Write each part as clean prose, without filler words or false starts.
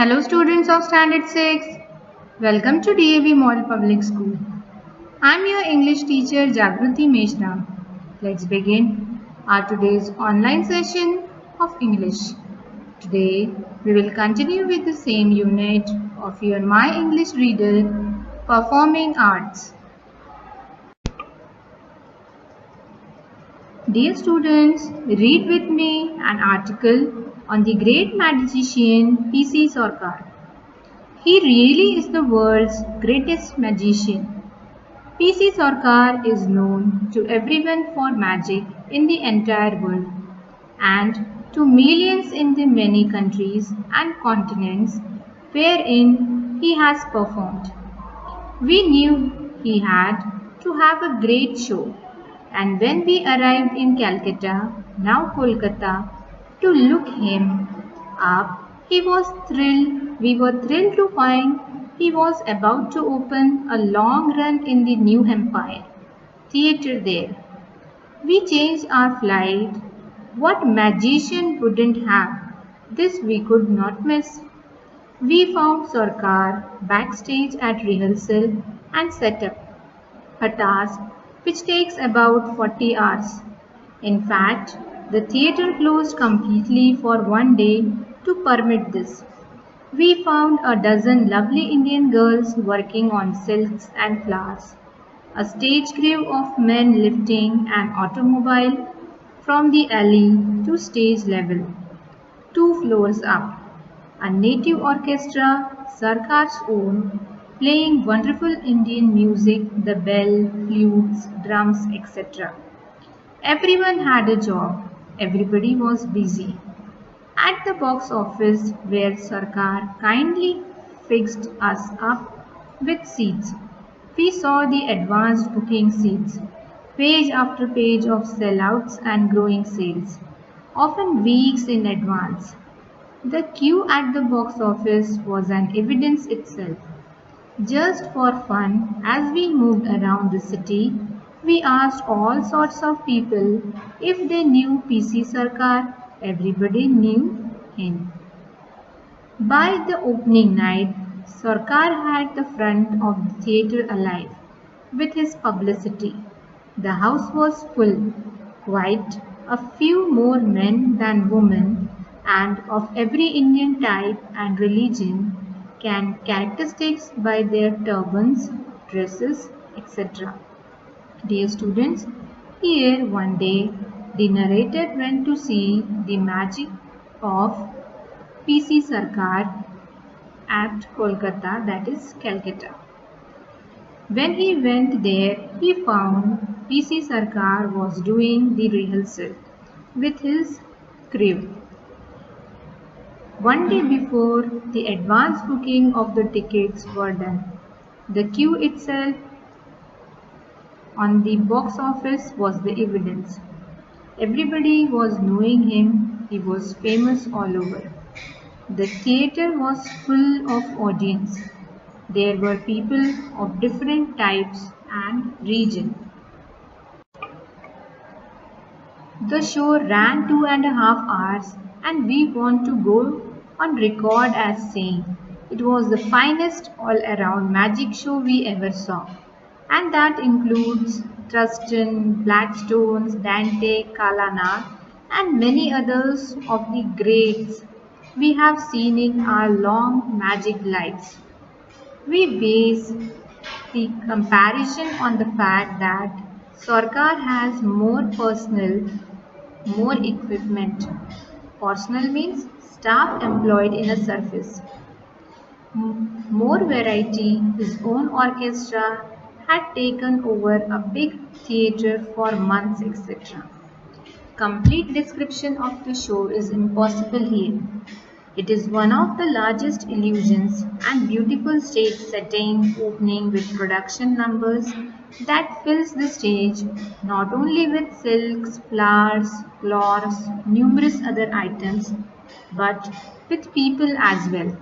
Hello students of Standard 6. Welcome to DAV Model Public School. I am your English teacher Jagruti Meshra. Let's begin our today's online session of English. Today we will continue with the same unit of your My English Reader Performing Arts. Dear students, read with me an article on the great magician P.C. Sarkar. He really is the world's greatest magician. P.C. Sarkar is known to everyone for magic in the entire world and to millions in the many countries and continents wherein he has performed. We knew he had to have a great show, and when we arrived in Calcutta, now Kolkata, to look him up, we were thrilled to find he was about to open a long run in the New Empire Theatre there. We changed our flight. What magician wouldn't have? This we could not miss. We found Sarkar backstage at rehearsal and set up, a task which takes about 40 hours. In fact, the theatre closed completely for one day to permit this. We found a dozen lovely Indian girls working on silks and flowers, a stage crew of men lifting an automobile from the alley to stage level, 2 floors up, a native orchestra, Sarkar's own, playing wonderful Indian music, the bell, flutes, drums, etc. Everyone had a job, everybody was busy. At the box office, where Sarkar kindly fixed us up with seats, we saw the advanced booking seats, page after page of sellouts and growing sales, often weeks in advance. The queue at the box office was an evidence itself. Just for fun, as we moved around the city, we asked all sorts of people if they knew P.C. Sarkar. Everybody knew him. By the opening night, Sarkar had the front of the theatre alive with his publicity. The house was full, quite a few more men than women, and of every Indian type and religion, characteristics by their turbans, dresses, etc. Dear students, here one day the narrator went to see the magic of P.C. Sarkar at Kolkata, that is Calcutta. When he went there, he found P.C. Sarkar was doing the rehearsal with his crew. One day before the advance booking of the tickets were done, the queue itself on the box office was the evidence. Everybody was knowing him, he was famous all over. The theatre was full of audience. There were people of different types and region. The show ran 2.5 hours and we want to go on record as saying it was the finest all-around magic show we ever saw. And that includes Tristan, Blackstones, Dante, Kalana and many others of the greats we have seen in our long magic lives. We base the comparison on the fact that Sarkar has more personnel, more equipment. Personnel means staff employed in a service. More variety, his own orchestra had taken over a big theatre for months, etc. Complete description of the show is impossible here. It is one of the largest illusions and beautiful stage setting opening with production numbers that fills the stage not only with silks, flowers, cloths, numerous other items, but with people as well.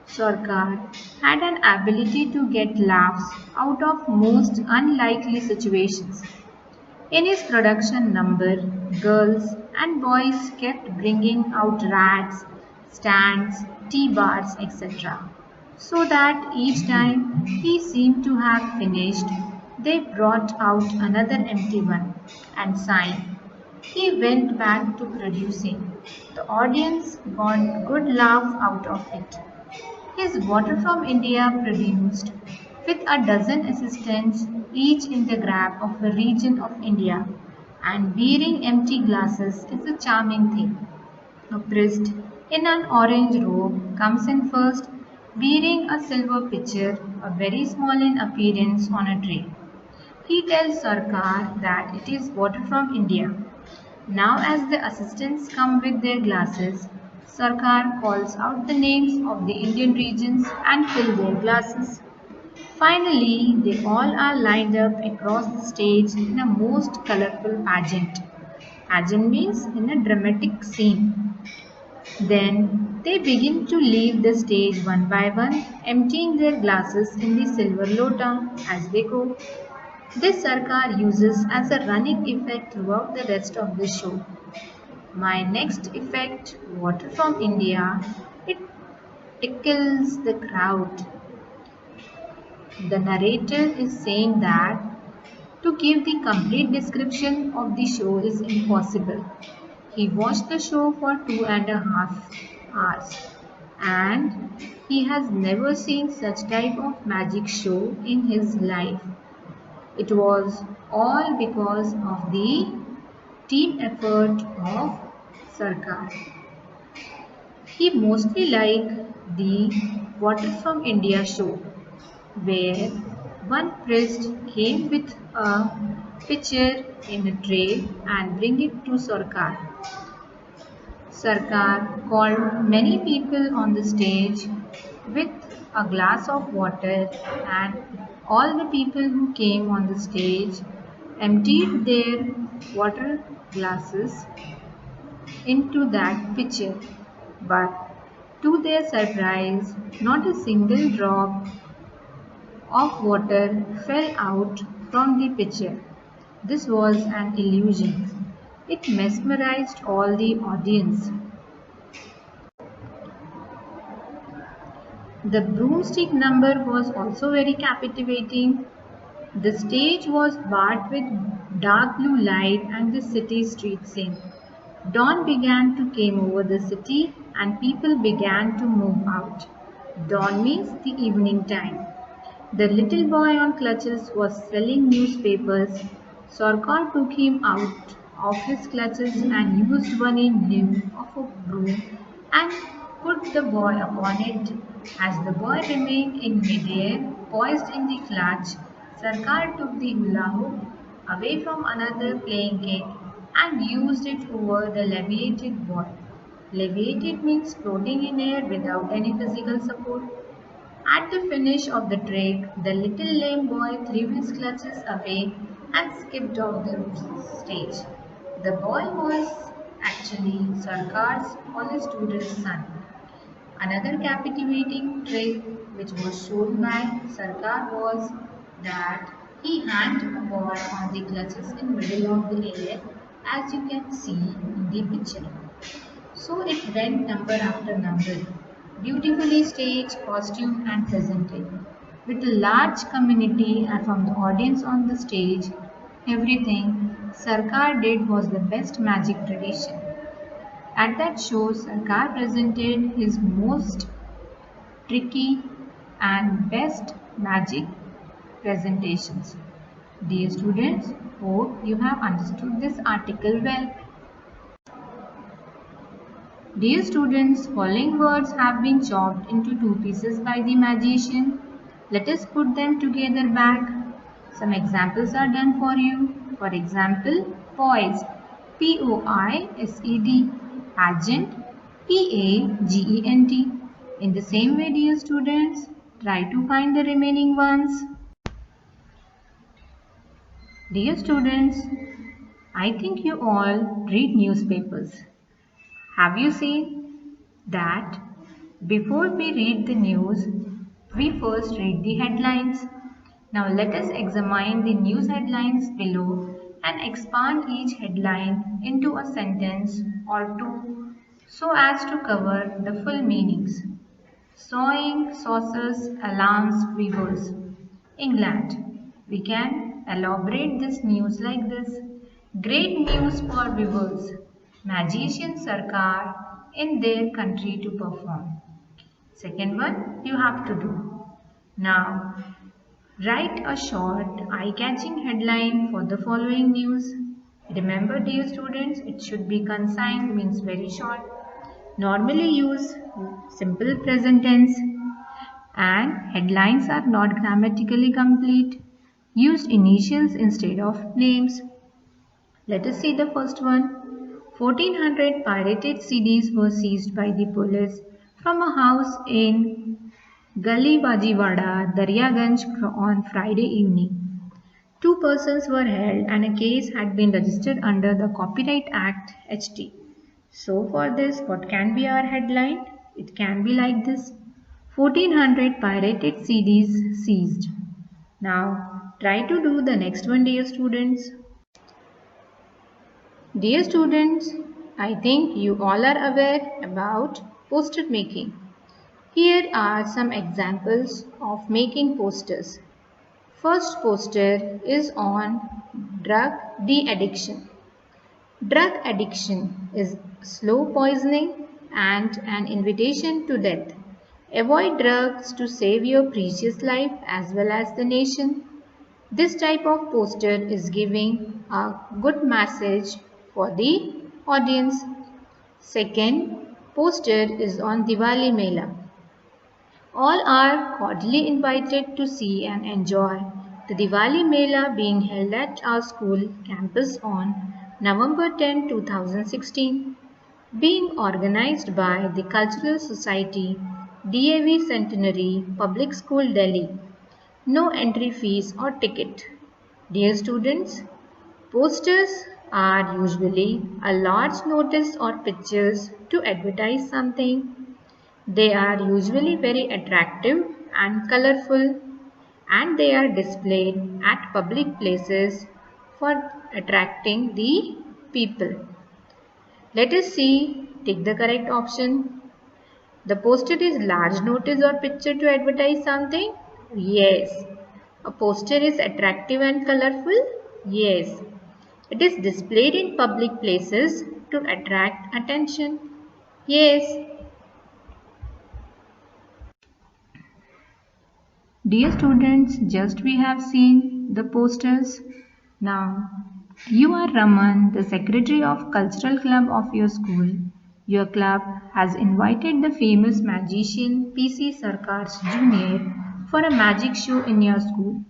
Sarkar had an ability to get laughs out of most unlikely situations. In his production number, girls and boys kept bringing out rags, stands, tea bars, etc. So that each time he seemed to have finished, they brought out another empty one and signed. He went back to producing. The audience got good laugh out of it. His Water from India produced with a dozen assistants, each in the grab of a region of India, and bearing empty glasses is a charming thing. A priest in an orange robe comes in first, bearing a silver pitcher, a very small in appearance, on a tray. He tells Sarkar that it is water from India. Now, as the assistants come with their glasses, Sarkar calls out the names of the Indian regions and fill their glasses. Finally, they all are lined up across the stage in a most colorful pageant. Pageant means in a dramatic scene. Then they begin to leave the stage one by one, emptying their glasses in the silver lota as they go. This Sarkar uses as a running effect throughout the rest of the show. My next effect, Water from India, it tickles the crowd. The narrator is saying that to give the complete description of the show is impossible. He watched the show for 2.5 hours and he has never seen such type of magic show in his life. It was all because of the team effort of Sarkar. He mostly liked the Water from India show, where one priest came with a pitcher in a tray and bring it to Sarkar. Sarkar called many people on the stage with a glass of water, and all the people who came on the stage emptied their water glasses into that pitcher. But to their surprise, not a single drop of water fell out from the pitcher. This was an illusion. It mesmerized all the audience. The broomstick number was also very captivating. The stage was barred with dark blue light and the city street scene. Dawn began to come over the city and people began to move out. Dawn means the evening time. The little boy on clutches was selling newspapers. Sarkar took him out of his clutches and used one in lieu of a broom and put the boy upon it. As the boy remained in midair, poised in the clutch, Sarkar took the hula hoop away from another playing kid and used it over the leviated boy. Leviated means floating in air without any physical support. At the finish of the trick, the little lame boy threw his clutches away and skipped off the stage. The boy was actually Sarkar's college student's son. Another captivating trick which was shown by Sarkar was that he handed a ball on the clutches in middle of the air, as you can see in the picture. So it went number after number, beautifully staged, costumed and presented. With a large community and from the audience on the stage, everything Sarkar did was the best magic tradition. At that show, Sarkar presented his most tricky and best magic presentations. Dear students, hope you have understood this article well. Dear students, following words have been chopped into two pieces by the magician. Let us put them together back. Some examples are done for you. For example, poised, P-O-I-S-E-D, pageant, P-A-G-E-N-T. In the same way, dear students, try to find the remaining ones. Dear students, I think you all read newspapers. Have you seen that before we read the news, we first read the headlines? Now let us examine the news headlines below and expand each headline into a sentence or two so as to cover the full meanings. Sawing saucers alarms weavers. England. We can elaborate this news like this. Great news for weavers. Magician Sarkar in their country to perform. Second one you have to do. Now write a short eye-catching headline for the following news. Remember dear students, it should be concise, means very short. Normally use simple present tense and headlines are not grammatically complete. Use initials instead of names. Let us see the first one. 1400 pirated CDs were seized by the police from a house in Gali Bajiwada, Daryaganj on Friday evening. Two persons were held and a case had been registered under the Copyright Act HT. So for this, what can be our headline? It can be like this. 1400 pirated CDs seized. Now try to do the next one dear students. Dear students, I think you all are aware about poster making. Here are some examples of making posters. First poster is on drug de-addiction. Drug addiction is slow poisoning and an invitation to death. Avoid drugs to save your precious life as well as the nation. This type of poster is giving a good message for the audience. Second poster is on Diwali Mela. All are cordially invited to see and enjoy the Diwali Mela being held at our school campus on November 10, 2016, being organized by the Cultural Society, DAV Centenary Public School, Delhi. No entry fees or ticket. Dear students, posters are usually a large notice or pictures to advertise something. They are usually very attractive and colorful and they are displayed at public places for attracting the people. Let us see, take the correct option. The poster is large notice or picture to advertise something? Yes. A poster is attractive and colorful? Yes. It is displayed in public places to attract attention? Yes. Dear students, just we have seen the posters. Now, you are Raman, the secretary of cultural club of your school. Your club has invited the famous magician PC Sarkar Jr. for a magic show in your school.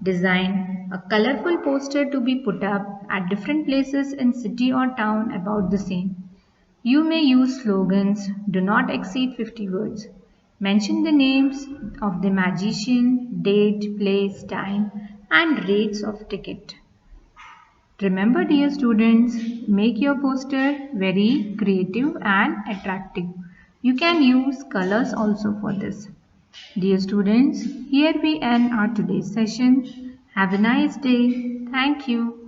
Design a colorful poster to be put up at different places in city or town about the same. You may use slogans, do not exceed 50 words. Mention the names of the magician, date, place, time and rates of ticket. Remember dear students, make your poster very creative and attractive. You can use colors also for this. Dear students, here we end our today's session. Have a nice day. Thank you.